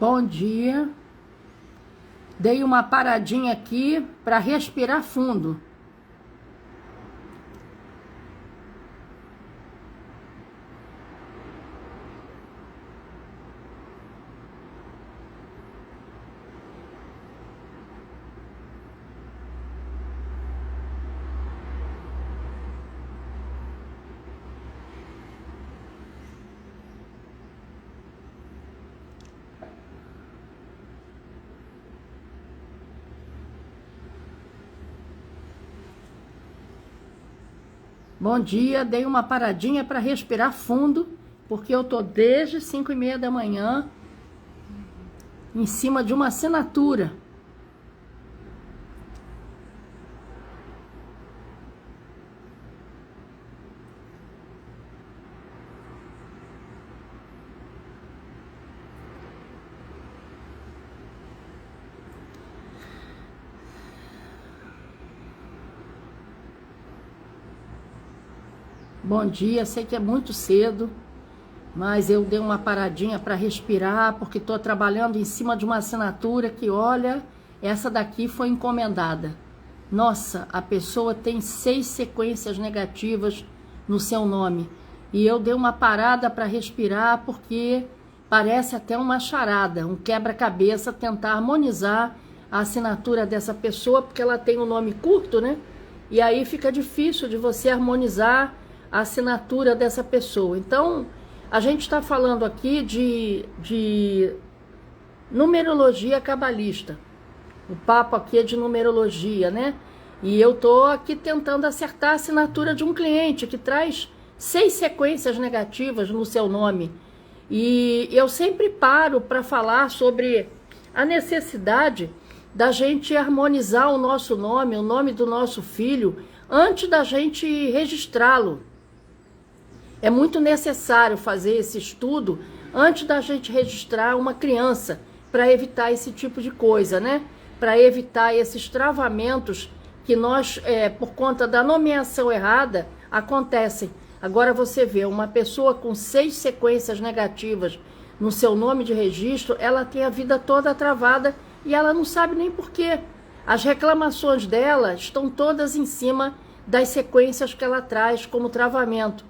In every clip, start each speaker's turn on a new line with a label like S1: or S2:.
S1: Bom dia. Dei uma paradinha aqui para respirar fundo. Bom dia, dei uma paradinha para respirar fundo, porque eu tô desde 5:30 da manhã em cima de uma assinatura. Bom dia, sei que é muito cedo, mas eu dei uma paradinha para respirar, porque estou trabalhando em cima de uma assinatura que, olha, essa daqui foi encomendada. Nossa, a pessoa tem 6 sequências negativas no seu nome. E eu dei uma parada para respirar, porque parece até uma charada, um quebra-cabeça tentar harmonizar a assinatura dessa pessoa, porque ela tem um nome curto, né? E aí fica difícil de você harmonizar a assinatura dessa pessoa. Então, a gente está falando aqui de numerologia cabalista. O papo aqui é de numerologia, né? E eu tô aqui tentando acertar a assinatura de um cliente que traz 6 sequências negativas no seu nome. E eu sempre paro para falar sobre a necessidade da gente harmonizar o nosso nome, o nome do nosso filho, antes da gente registrá-lo. É muito necessário fazer esse estudo antes da gente registrar uma criança, para evitar esse tipo de coisa, né? Para evitar esses travamentos que nós, por conta da nomeação errada, acontecem. Agora você vê uma pessoa com 6 sequências negativas no seu nome de registro, ela tem a vida toda travada e ela não sabe nem por quê. As reclamações dela estão todas em cima das sequências que ela traz como travamento.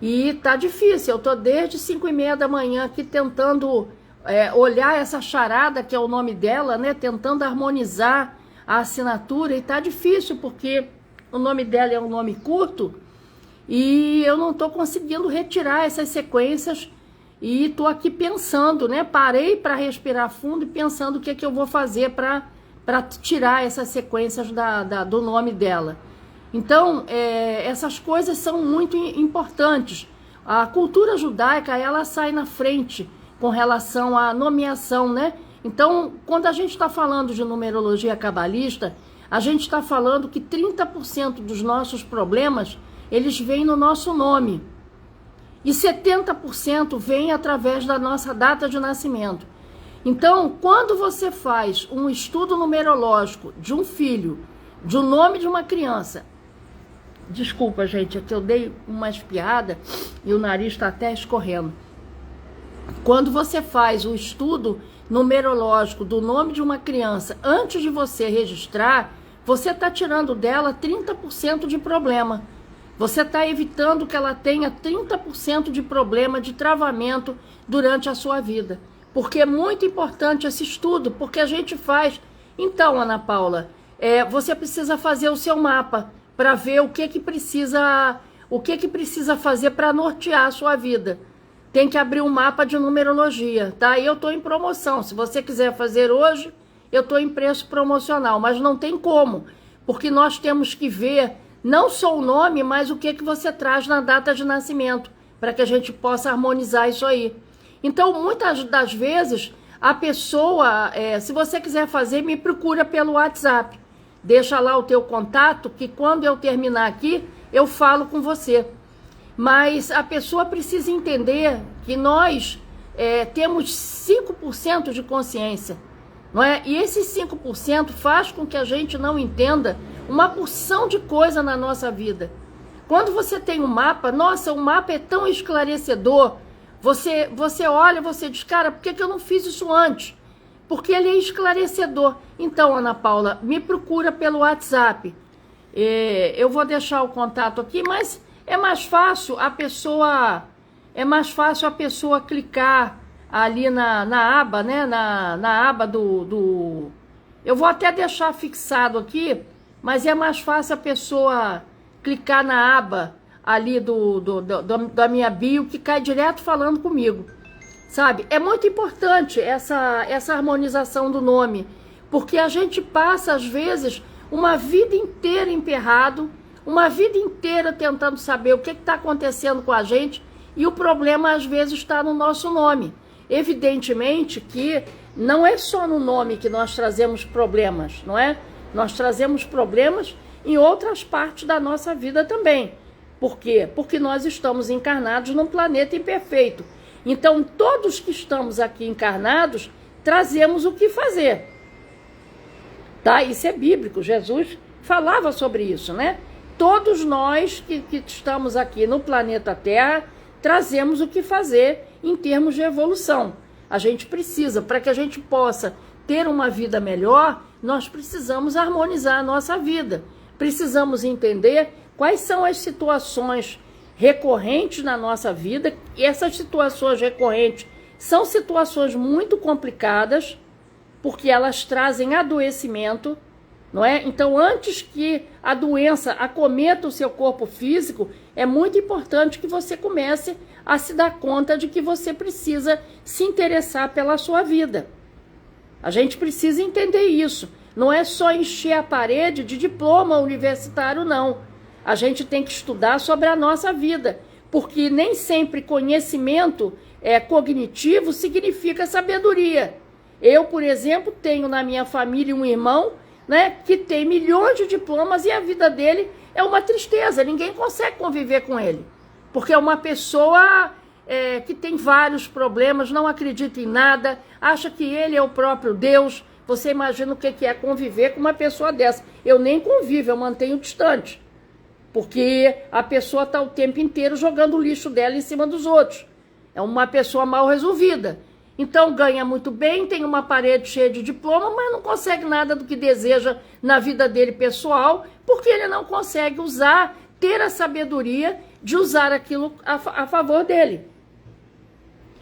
S1: E tá difícil, eu tô desde 5:30 da manhã aqui tentando olhar essa charada que é o nome dela, né? Tentando harmonizar a assinatura, e tá difícil porque o nome dela é um nome curto e eu não tô conseguindo retirar essas sequências e tô aqui pensando, né? Parei para respirar fundo e pensando o que é que eu vou fazer para tirar essas sequências do nome dela. Então, essas coisas são muito importantes. A cultura judaica, ela sai na frente com relação à nomeação, né? Então, quando a gente está falando de numerologia cabalista, a gente está falando que 30% dos nossos problemas, eles vêm no nosso nome. E 70% vem através da nossa data de nascimento. Então, quando você faz um estudo numerológico de um filho, de um nome de uma criança, desculpa, gente, é que eu dei uma espiada e o nariz está até escorrendo. Quando você faz o estudo numerológico do nome de uma criança, antes de você registrar, você está tirando dela 30% de problema. Você está evitando que ela tenha 30% de problema de travamento durante a sua vida. Porque é muito importante esse estudo, porque a gente faz. Então, Ana Paula, você precisa fazer o seu mapa para ver o que precisa fazer para nortear a sua vida. Tem que abrir um mapa de numerologia, tá? E eu estou em promoção. Se você quiser fazer hoje, eu estou em preço promocional, mas não tem como, porque nós temos que ver não só o nome, mas o que você traz na data de nascimento, para que a gente possa harmonizar isso aí. Então, muitas das vezes, a pessoa, se você quiser fazer, me procura pelo WhatsApp. Deixa lá o teu contato, que quando eu terminar aqui, eu falo com você. Mas a pessoa precisa entender que nós temos 5% de consciência, não é? E esses 5% faz com que a gente não entenda uma porção de coisa na nossa vida. Quando você tem um mapa, nossa, o mapa é tão esclarecedor. Você olha, você diz, cara, por que eu não fiz isso antes? Porque ele é esclarecedor. Então, Ana Paula, me procura pelo WhatsApp. Eu vou deixar o contato aqui, mas é mais fácil a pessoa clicar ali na aba, né? Na aba do... Eu vou até deixar fixado aqui, mas é mais fácil a pessoa clicar na aba ali da minha bio, que cai direto falando comigo, sabe? É muito importante essa harmonização do nome, porque a gente passa, às vezes, uma vida inteira emperrado, uma vida inteira tentando saber o que está acontecendo com a gente, e o problema, às vezes, está no nosso nome. Evidentemente que não é só no nome que nós trazemos problemas, não é? Nós trazemos problemas em outras partes da nossa vida também. Por quê? Porque nós estamos encarnados num planeta imperfeito. Então, todos que estamos aqui encarnados, trazemos o que fazer. Tá? Isso é bíblico. Jesus falava sobre isso, né? Todos nós que estamos aqui no planeta Terra, trazemos o que fazer em termos de evolução. A gente precisa, para que a gente possa ter uma vida melhor, nós precisamos harmonizar a nossa vida. Precisamos entender quais são as situações recorrentes na nossa vida. E essas situações recorrentes são situações muito complicadas, porque elas trazem adoecimento, não é? Então, antes que a doença acometa o seu corpo físico, é muito importante que você comece a se dar conta de que você precisa se interessar pela sua vida. A gente precisa entender isso. Não é só encher a parede de diploma universitário, não. A gente tem que estudar sobre a nossa vida, porque nem sempre conhecimento cognitivo significa sabedoria. Eu, por exemplo, tenho na minha família um irmão, né, que tem milhões de diplomas e a vida dele é uma tristeza. Ninguém consegue conviver com ele, porque é uma pessoa que tem vários problemas, não acredita em nada, acha que ele é o próprio Deus. Você imagina o que é conviver com uma pessoa dessa. Eu nem convivo, eu mantenho distante, porque a pessoa está o tempo inteiro jogando o lixo dela em cima dos outros. É uma pessoa mal resolvida. Então ganha muito bem, tem uma parede cheia de diploma, mas não consegue nada do que deseja na vida dele pessoal, porque ele não consegue ter a sabedoria de usar aquilo a favor dele.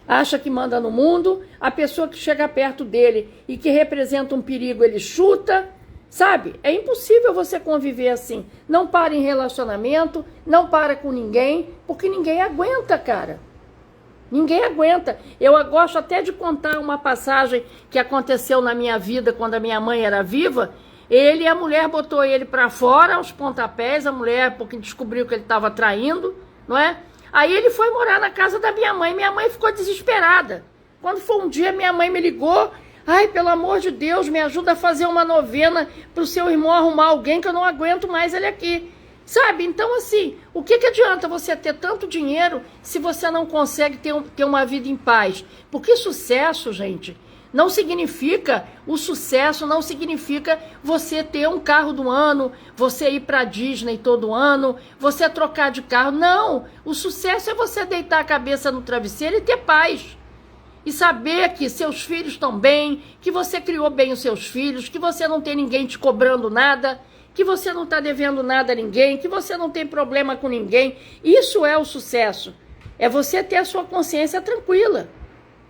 S1: Acha que manda no mundo, a pessoa que chega perto dele e que representa um perigo, ele chuta, sabe? É impossível você conviver assim. Não para em relacionamento, não para com ninguém, porque ninguém aguenta, cara. Ninguém aguenta. Eu gosto até de contar uma passagem que aconteceu na minha vida quando a minha mãe era viva. A mulher botou ele para fora, aos pontapés, a mulher, porque descobriu que ele estava traindo, não é? Aí ele foi morar na casa da minha mãe ficou desesperada. Quando foi um dia, minha mãe me ligou, ai, pelo amor de Deus, me ajuda a fazer uma novena para o seu irmão arrumar alguém que eu não aguento mais ele aqui. Sabe? Então, assim, o que adianta você ter tanto dinheiro se você não consegue ter uma vida em paz? Porque sucesso, gente, o sucesso não significa você ter um carro do ano, você ir para Disney todo ano, você trocar de carro. Não, o sucesso é você deitar a cabeça no travesseiro e ter paz. E saber que seus filhos estão bem, que você criou bem os seus filhos, que você não tem ninguém te cobrando nada, que você não está devendo nada a ninguém, que você não tem problema com ninguém. Isso é o sucesso. É você ter a sua consciência tranquila,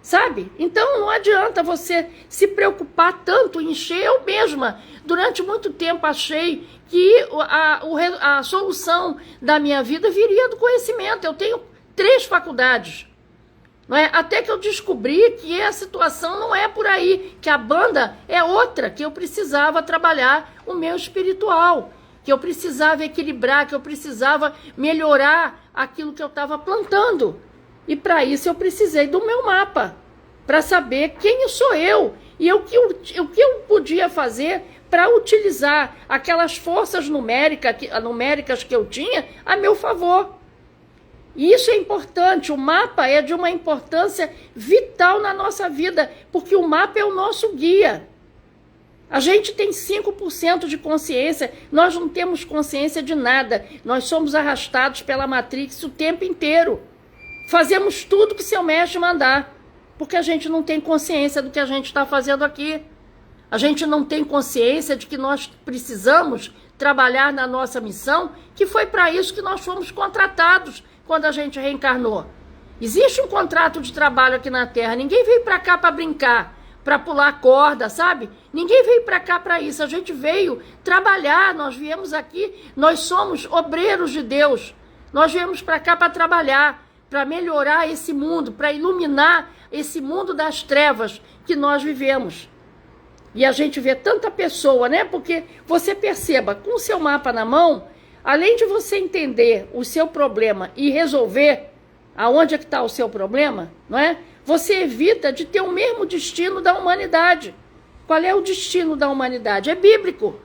S1: sabe? Então não adianta você se preocupar tanto em encher. Eu mesma, durante muito tempo, achei que a solução da minha vida viria do conhecimento. Eu tenho 3 faculdades. Não é? Até que eu descobri que a situação não é por aí, que a banda é outra, que eu precisava trabalhar o meu espiritual, que eu precisava equilibrar, que eu precisava melhorar aquilo que eu estava plantando. E para isso eu precisei do meu mapa, para saber quem sou eu e o que eu podia fazer para utilizar aquelas forças numéricas que eu tinha a meu favor. E isso é importante. O mapa é de uma importância vital na nossa vida, porque o mapa é o nosso guia. A gente tem 5% de consciência, nós não temos consciência de nada. Nós somos arrastados pela Matrix o tempo inteiro. Fazemos tudo que seu mestre mandar, porque a gente não tem consciência do que a gente está fazendo aqui. A gente não tem consciência de que nós precisamos trabalhar na nossa missão, que foi para isso que nós fomos contratados quando a gente reencarnou. Existe um contrato de trabalho aqui na Terra. Ninguém veio para cá para brincar, para pular corda, sabe? Ninguém veio para cá para isso. A gente veio trabalhar, nós viemos aqui, nós somos obreiros de Deus. Nós viemos para cá para trabalhar, para melhorar esse mundo, para iluminar esse mundo das trevas que nós vivemos. E a gente vê tanta pessoa, né? Porque você perceba, com o seu mapa na mão, além de você entender o seu problema e resolver aonde é que está o seu problema, não é? Você evita de ter o mesmo destino da humanidade. Qual é o destino da humanidade? É bíblico.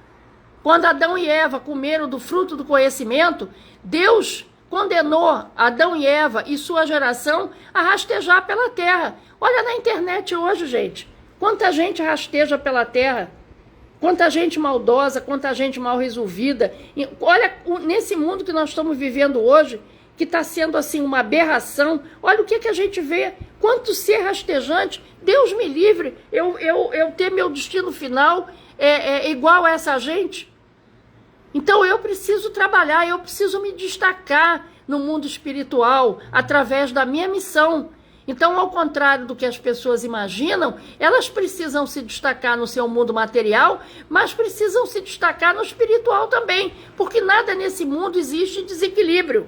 S1: Quando Adão e Eva comeram do fruto do conhecimento, Deus condenou Adão e Eva e sua geração a rastejar pela terra. Olha na internet hoje, gente. Quanta gente rasteja pela terra. Quanta gente maldosa, quanta gente mal resolvida. E olha, nesse mundo que nós estamos vivendo hoje, que está sendo assim uma aberração, olha o que a gente vê. Quanto ser rastejante, Deus me livre, eu ter meu destino final igual a essa gente. Então eu preciso trabalhar, eu preciso me destacar no mundo espiritual através da minha missão. Então, ao contrário do que as pessoas imaginam, elas precisam se destacar no seu mundo material, mas precisam se destacar no espiritual também, porque nada nesse mundo existe em desequilíbrio.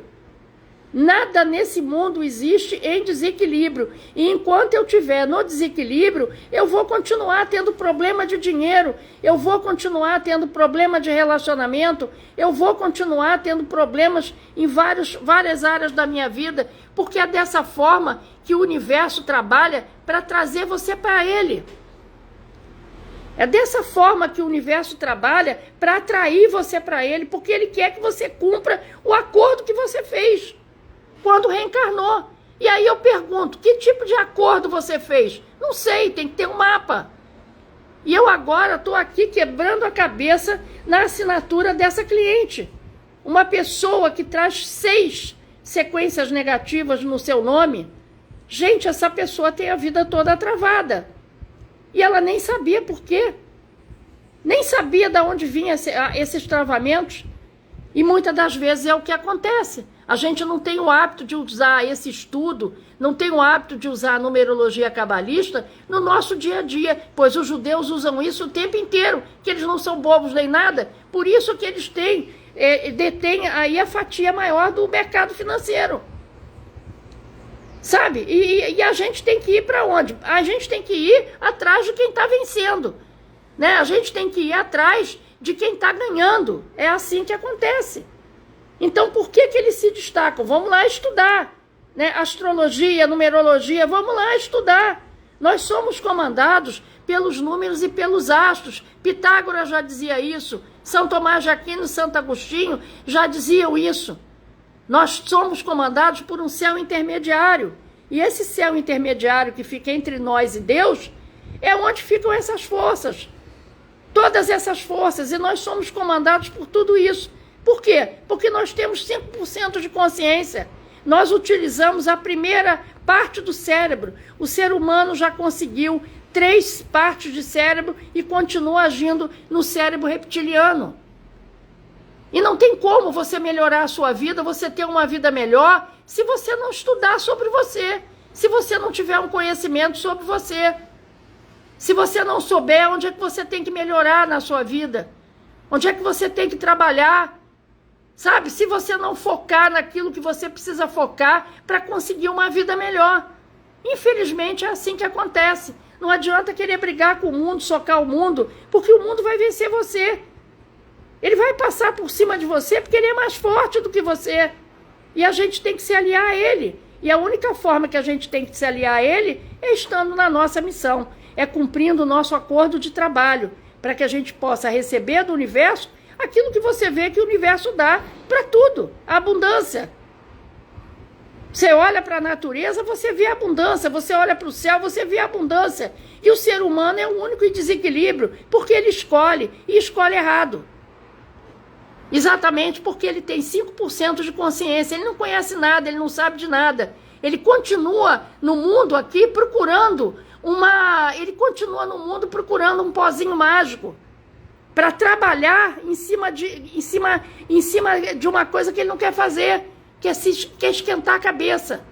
S1: Nada nesse mundo existe em desequilíbrio. E enquanto eu estiver no desequilíbrio, eu vou continuar tendo problema de dinheiro, eu vou continuar tendo problema de relacionamento, eu vou continuar tendo problemas em várias áreas da minha vida, porque é dessa forma que o universo trabalha para trazer você para ele. É dessa forma que o universo trabalha para atrair você para ele, porque ele quer que você cumpra o acordo que você fez quando reencarnou. E aí eu pergunto, que tipo de acordo você fez? Não sei, tem que ter um mapa. E eu agora estou aqui quebrando a cabeça na assinatura dessa cliente. Uma pessoa que traz 6 sequências negativas no seu nome. Gente, essa pessoa tem a vida toda travada. E ela nem sabia por quê. Nem sabia de onde vinham esses travamentos. E muitas das vezes é o que acontece. A gente não tem o hábito de usar esse estudo, não tem o hábito de usar a numerologia cabalista no nosso dia a dia, pois os judeus usam isso o tempo inteiro, que eles não são bobos nem nada, por isso que eles detêm aí a fatia maior do mercado financeiro. Sabe? E a gente tem que ir para onde? A gente tem que ir atrás de quem está vencendo, né? A gente tem que ir atrás de quem está ganhando. É assim que acontece. Então, por que eles se destacam? Vamos lá estudar, né? Astrologia, numerologia, vamos lá estudar. Nós somos comandados pelos números e pelos astros. Pitágoras já dizia isso. São Tomás de Aquino e Santo Agostinho já diziam isso. Nós somos comandados por um céu intermediário. E esse céu intermediário que fica entre nós e Deus é onde ficam essas forças. Todas essas forças. E nós somos comandados por tudo isso. Por quê? Porque nós temos 5% de consciência. Nós utilizamos a primeira parte do cérebro. O ser humano já conseguiu 3 partes de cérebro e continua agindo no cérebro reptiliano. E não tem como você melhorar a sua vida, você ter uma vida melhor, se você não estudar sobre você, se você não tiver um conhecimento sobre você, se você não souber onde é que você tem que melhorar na sua vida, onde é que você tem que trabalhar, sabe? Se você não focar naquilo que você precisa focar para conseguir uma vida melhor. Infelizmente é assim que acontece. Não adianta querer brigar com o mundo, socar o mundo, porque o mundo vai vencer você. Ele vai passar por cima de você porque ele é mais forte do que você. E a gente tem que se aliar a ele. E a única forma que a gente tem que se aliar a ele é estando na nossa missão. É cumprindo o nosso acordo de trabalho. Para que a gente possa receber do universo aquilo que você vê que o universo dá para tudo. A abundância. Você olha para a natureza, você vê a abundância. Você olha para o céu, você vê a abundância. E o ser humano é o único em desequilíbrio. Porque ele escolhe. E escolhe errado. Exatamente porque ele tem 5% de consciência, ele não conhece nada, ele não sabe de nada. Ele continua no mundo aqui procurando um pozinho mágico para trabalhar em cima de uma coisa que ele não quer fazer, que é esquentar a cabeça.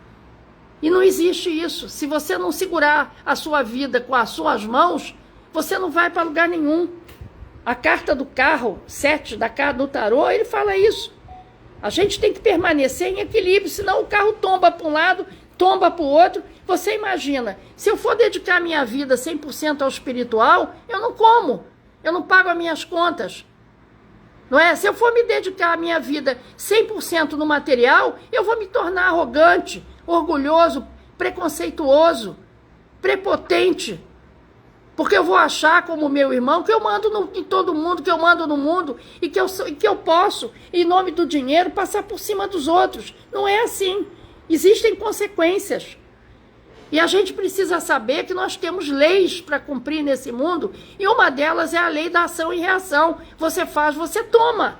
S1: E não existe isso. Se você não segurar a sua vida com as suas mãos, você não vai para lugar nenhum. A carta do carro 7 da carta do tarô, ele fala isso. A gente tem que permanecer em equilíbrio, senão o carro tomba para um lado, tomba para o outro. Você imagina, se eu for dedicar minha vida 100% ao espiritual, eu não como, eu não pago as minhas contas. Não é? Se eu for me dedicar a minha vida 100% no material, eu vou me tornar arrogante, orgulhoso, preconceituoso, prepotente. Porque eu vou achar, como meu irmão, que eu mando em todo mundo, que eu mando no mundo e que eu posso, em nome do dinheiro, passar por cima dos outros. Não é assim. Existem consequências. E a gente precisa saber que nós temos leis para cumprir nesse mundo, e uma delas é a lei da ação e reação. Você faz, você toma.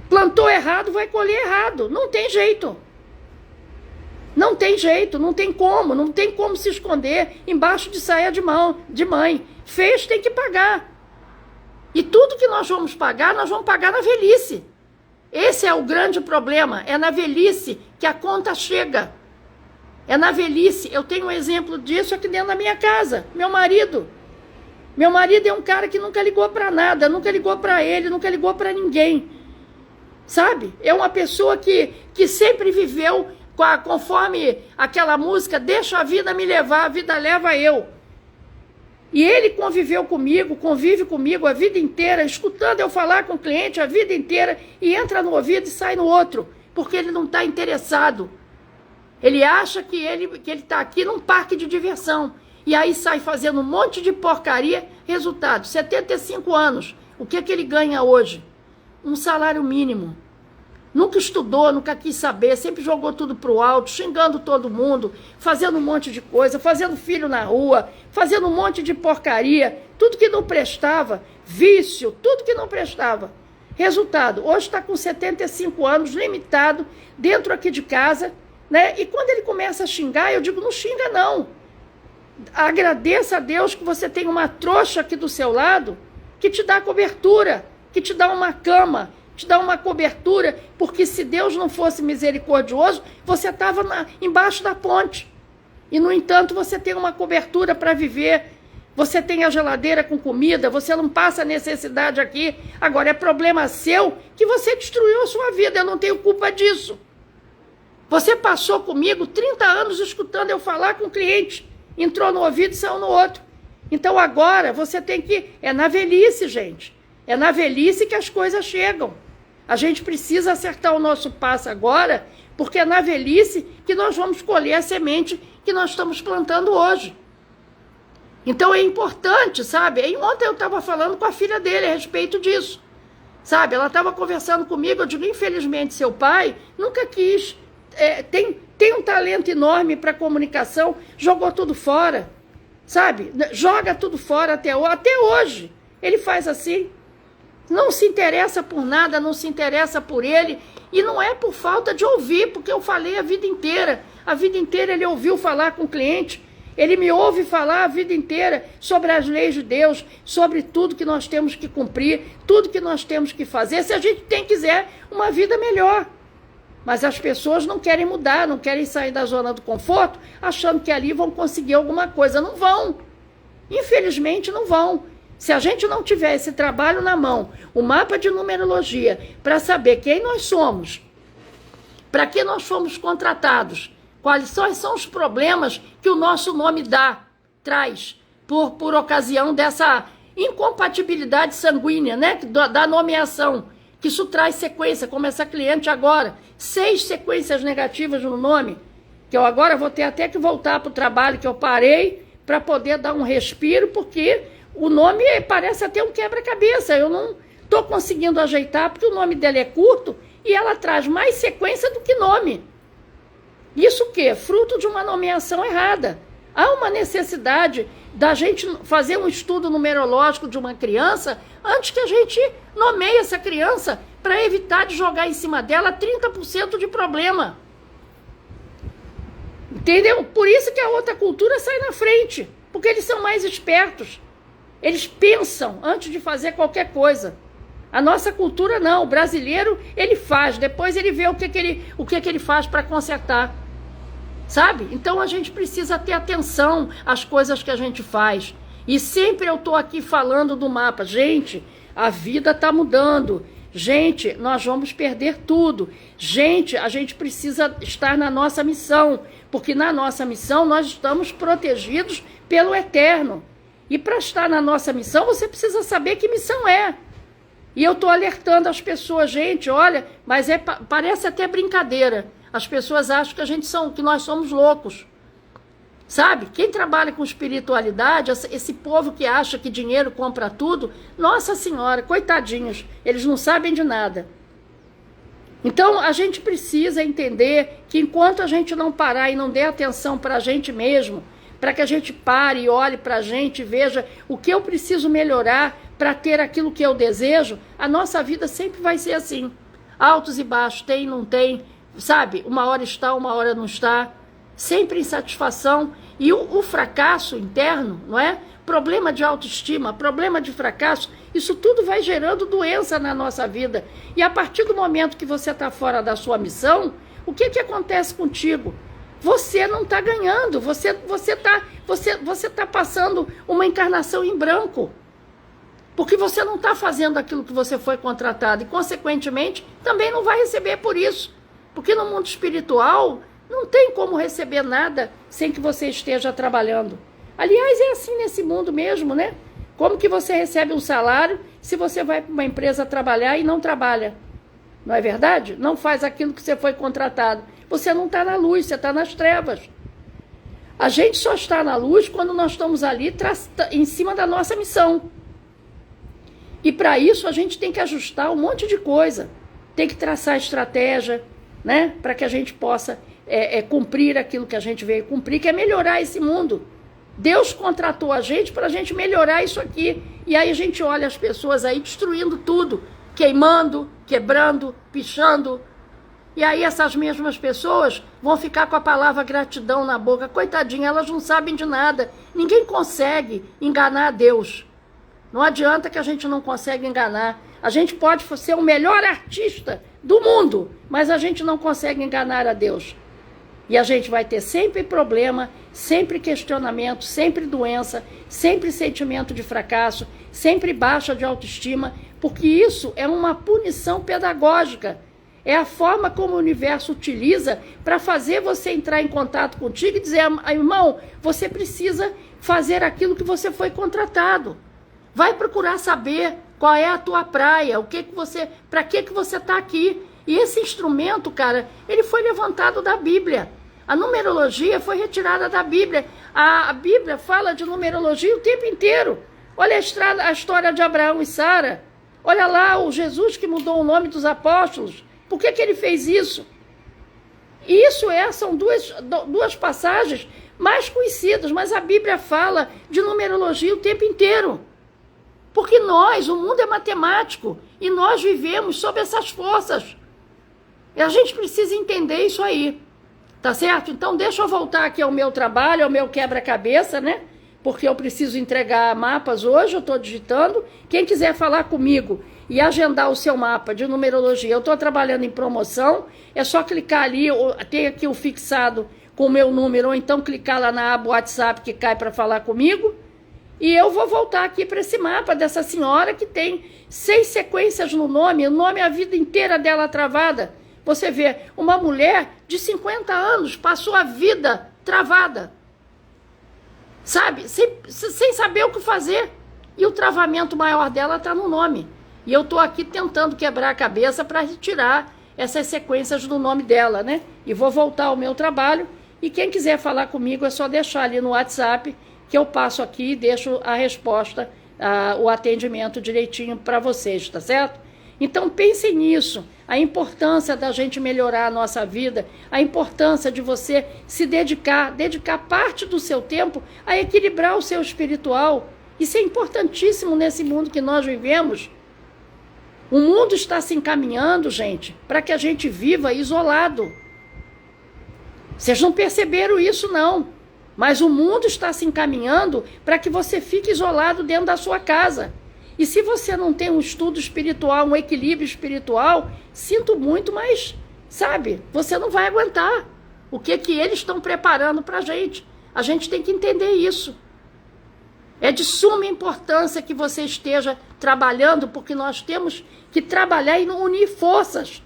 S1: Plantou errado, vai colher errado. Não tem jeito. Não tem jeito, não tem como se esconder embaixo de saia de mãe. Fez, tem que pagar. E tudo que nós vamos pagar na velhice. Esse é o grande problema, é na velhice que a conta chega. É na velhice. Eu tenho um exemplo disso aqui dentro da minha casa, meu marido. Meu marido é um cara que nunca ligou para nada, nunca ligou para ele, nunca ligou para ninguém. Sabe? É uma pessoa que sempre viveu conforme aquela música, deixa a vida me levar, a vida leva eu. E ele convive comigo a vida inteira, escutando eu falar com o cliente a vida inteira, e entra no ouvido e sai no outro, porque ele não está interessado. Ele acha que ele está aqui num parque de diversão, e aí sai fazendo um monte de porcaria. Resultado, 75 anos, o que ele ganha hoje? Um salário mínimo. Nunca estudou, nunca quis saber, sempre jogou tudo pro alto, xingando todo mundo, fazendo um monte de coisa, fazendo filho na rua, fazendo um monte de porcaria, tudo que não prestava, vício, tudo que não prestava. Resultado, hoje está com 75 anos, limitado, dentro aqui de casa, né? E quando ele começa a xingar, eu digo, não xinga não. Agradeça a Deus que você tem uma trouxa aqui do seu lado, que te dá cobertura, que te dá uma cama, te dá uma cobertura, porque se Deus não fosse misericordioso, você estava embaixo da ponte. E, no entanto, você tem uma cobertura para viver, você tem a geladeira com comida, você não passa necessidade aqui. Agora, é problema seu que você destruiu a sua vida, eu não tenho culpa disso. Você passou comigo 30 anos escutando eu falar com o cliente, entrou no ouvido e saiu no outro. Então, agora, você tem que... É na velhice, gente. É na velhice que as coisas chegam. A gente precisa acertar o nosso passo agora, porque é na velhice que nós vamos colher a semente que nós estamos plantando hoje. Então é importante, sabe? E ontem eu estava falando com a filha dele a respeito disso. Sabe? Ela estava conversando comigo, eu digo, infelizmente seu pai nunca quis, tem um talento enorme para comunicação, jogou tudo fora, sabe? Joga tudo fora até hoje. Ele faz assim. Não se interessa por nada, não se interessa por ele, e não é por falta de ouvir, porque eu falei a vida inteira ele ouviu falar com o cliente, ele me ouve falar a vida inteira sobre as leis de Deus, sobre tudo que nós temos que cumprir, tudo que nós temos que fazer, se a gente quiser uma vida melhor. Mas as pessoas não querem mudar, não querem sair da zona do conforto, achando que ali vão conseguir alguma coisa. Não vão, infelizmente não vão. Se a gente não tiver esse trabalho na mão, o mapa de numerologia, para saber quem nós somos, para que nós fomos contratados, quais são os problemas que o nosso nome traz, por ocasião dessa incompatibilidade sanguínea, né, da nomeação, que isso traz sequência, como essa cliente agora, 6 sequências negativas no nome, que eu agora vou ter até que voltar para o trabalho que eu parei, para poder dar um respiro, porque... O nome parece até um quebra-cabeça, eu não estou conseguindo ajeitar, porque o nome dela é curto e ela traz mais sequência do que nome. Isso o quê? Fruto de uma nomeação errada. Há uma necessidade da gente fazer um estudo numerológico de uma criança antes que a gente nomeie essa criança, para evitar de jogar em cima dela 30% de problema. Entendeu? Por isso que a outra cultura sai na frente, porque eles são mais espertos. Eles pensam antes de fazer qualquer coisa. A nossa cultura não, o brasileiro, ele faz, depois ele vê o que ele faz para consertar. Sabe? Então a gente precisa ter atenção às coisas que a gente faz. E sempre eu estou aqui falando do mapa. Gente, a vida está mudando. Gente, nós vamos perder tudo. Gente, a gente precisa estar na nossa missão. Porque na nossa missão nós estamos protegidos pelo Eterno. E para estar na nossa missão, você precisa saber que missão é. E eu estou alertando as pessoas, gente, olha, mas parece até brincadeira. As pessoas acham que nós somos loucos. Sabe? Quem trabalha com espiritualidade, esse povo que acha que dinheiro compra tudo, nossa senhora, coitadinhos, eles não sabem de nada. Então, a gente precisa entender que enquanto a gente não parar e não der atenção para a gente mesmo, para que a gente pare e olhe para a gente e veja o que eu preciso melhorar para ter aquilo que eu desejo, a nossa vida sempre vai ser assim. Altos e baixos, tem, não tem, sabe? Uma hora está, uma hora não está. Sempre insatisfação. E o fracasso interno, não é? Problema de autoestima, problema de fracasso, isso tudo vai gerando doença na nossa vida. E a partir do momento que você está fora da sua missão, o que acontece contigo? Você não está ganhando, você tá passando uma encarnação em branco. Porque você não está fazendo aquilo que você foi contratado e, consequentemente, também não vai receber por isso. Porque no mundo espiritual, não tem como receber nada sem que você esteja trabalhando. Aliás, é assim nesse mundo mesmo, né? Como que você recebe um salário se você vai para uma empresa trabalhar e não trabalha? Não é verdade? Não faz aquilo que você foi contratado. Você não está na luz, você está nas trevas. A gente só está na luz quando nós estamos ali em cima da nossa missão. E para isso a gente tem que ajustar um monte de coisa. Tem que traçar estratégia, né? Para que a gente possa cumprir aquilo que a gente veio cumprir, que é melhorar esse mundo. Deus contratou a gente para a gente melhorar isso aqui. E aí a gente olha as pessoas aí destruindo tudo, queimando, quebrando, pichando. E aí essas mesmas pessoas vão ficar com a palavra gratidão na boca. Coitadinha, elas não sabem de nada. Ninguém consegue enganar a Deus. Não adianta que a gente não consegue enganar. A gente pode ser o melhor artista do mundo, mas a gente não consegue enganar a Deus. E a gente vai ter sempre problema, sempre questionamento, sempre doença, sempre sentimento de fracasso, sempre baixa de autoestima, porque isso é uma punição pedagógica. É a forma como o universo utiliza para fazer você entrar em contato contigo e dizer, irmão, você precisa fazer aquilo que você foi contratado. Vai procurar saber qual é a tua praia, para que você está aqui. E esse instrumento, cara, ele foi levantado da Bíblia. A numerologia foi retirada da Bíblia. A Bíblia fala de numerologia o tempo inteiro. Olha a história de Abraão e Sara. Olha lá o Jesus que mudou o nome dos apóstolos. Por que ele fez isso? E são duas passagens mais conhecidas, mas a Bíblia fala de numerologia o tempo inteiro. Porque o mundo é matemático, e nós vivemos sob essas forças. E a gente precisa entender isso aí, tá certo? Então deixa eu voltar aqui ao meu trabalho, ao meu quebra-cabeça, né? Porque eu preciso entregar mapas hoje, eu estou digitando. Quem quiser falar comigo e agendar o seu mapa de numerologia, eu estou trabalhando em promoção, é só clicar ali, tem aqui o fixado com o meu número, ou então clicar lá na aba WhatsApp que cai para falar comigo. E eu vou voltar aqui para esse mapa dessa senhora que tem 6 sequências no nome, o nome a vida inteira dela travada. Você vê, uma mulher de 50 anos passou a vida travada, sabe? Sem saber o que fazer. E o travamento maior dela está no nome. E eu estou aqui tentando quebrar a cabeça para retirar essas sequências do nome dela, né? E vou voltar ao meu trabalho. E quem quiser falar comigo é só deixar ali no WhatsApp, que eu passo aqui e deixo a resposta, o atendimento direitinho para vocês, tá certo? Então pensem nisso, a importância da gente melhorar a nossa vida, a importância de você se dedicar parte do seu tempo a equilibrar o seu espiritual. Isso é importantíssimo nesse mundo que nós vivemos. O mundo está se encaminhando, gente, para que a gente viva isolado. Vocês não perceberam isso, não. Mas o mundo está se encaminhando para que você fique isolado dentro da sua casa. E se você não tem um estudo espiritual, um equilíbrio espiritual, sinto muito, mas, sabe, você não vai aguentar. O que eles estão preparando para a gente? A gente tem que entender isso. É de suma importância que você esteja trabalhando, porque nós temos que trabalhar e unir forças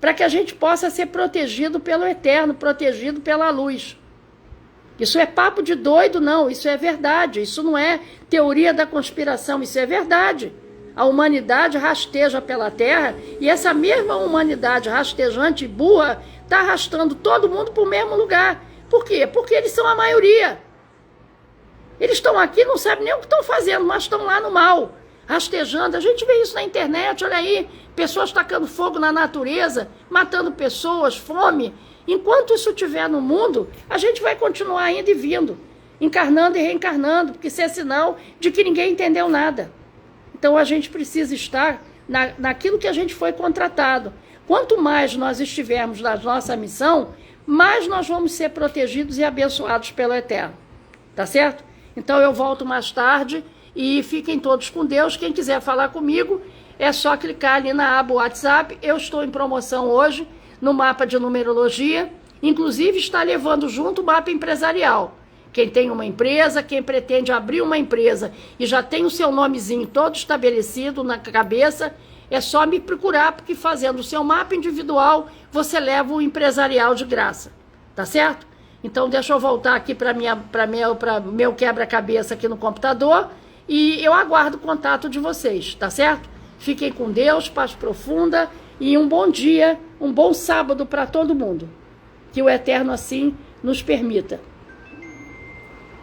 S1: para que a gente possa ser protegido pelo Eterno, protegido pela luz. Isso é papo de doido, não, isso é verdade, isso não é teoria da conspiração, isso é verdade. A humanidade rasteja pela Terra e essa mesma humanidade rastejante e burra está arrastando todo mundo para o mesmo lugar. Por quê? Porque eles são a maioria. Eles estão aqui, não sabem nem o que estão fazendo, mas estão lá no mal, rastejando. A gente vê isso na internet, olha aí, pessoas tacando fogo na natureza, matando pessoas, fome. Enquanto isso estiver no mundo, a gente vai continuar indo e vindo, encarnando e reencarnando, porque isso é sinal de que ninguém entendeu nada. Então a gente precisa estar naquilo que a gente foi contratado. Quanto mais nós estivermos na nossa missão, mais nós vamos ser protegidos e abençoados pelo Eterno. Tá certo? Então eu volto mais tarde e fiquem todos com Deus. Quem quiser falar comigo, é só clicar ali na aba WhatsApp. Eu estou em promoção hoje no mapa de numerologia. Inclusive está levando junto o mapa empresarial. Quem tem uma empresa, quem pretende abrir uma empresa e já tem o seu nomezinho todo estabelecido na cabeça, é só me procurar, porque fazendo o seu mapa individual, você leva o empresarial de graça. Tá certo? Então deixa eu voltar aqui para meu quebra-cabeça aqui no computador e eu aguardo o contato de vocês, tá certo? Fiquem com Deus, paz profunda e um bom dia, um bom sábado para todo mundo. Que o Eterno assim nos permita.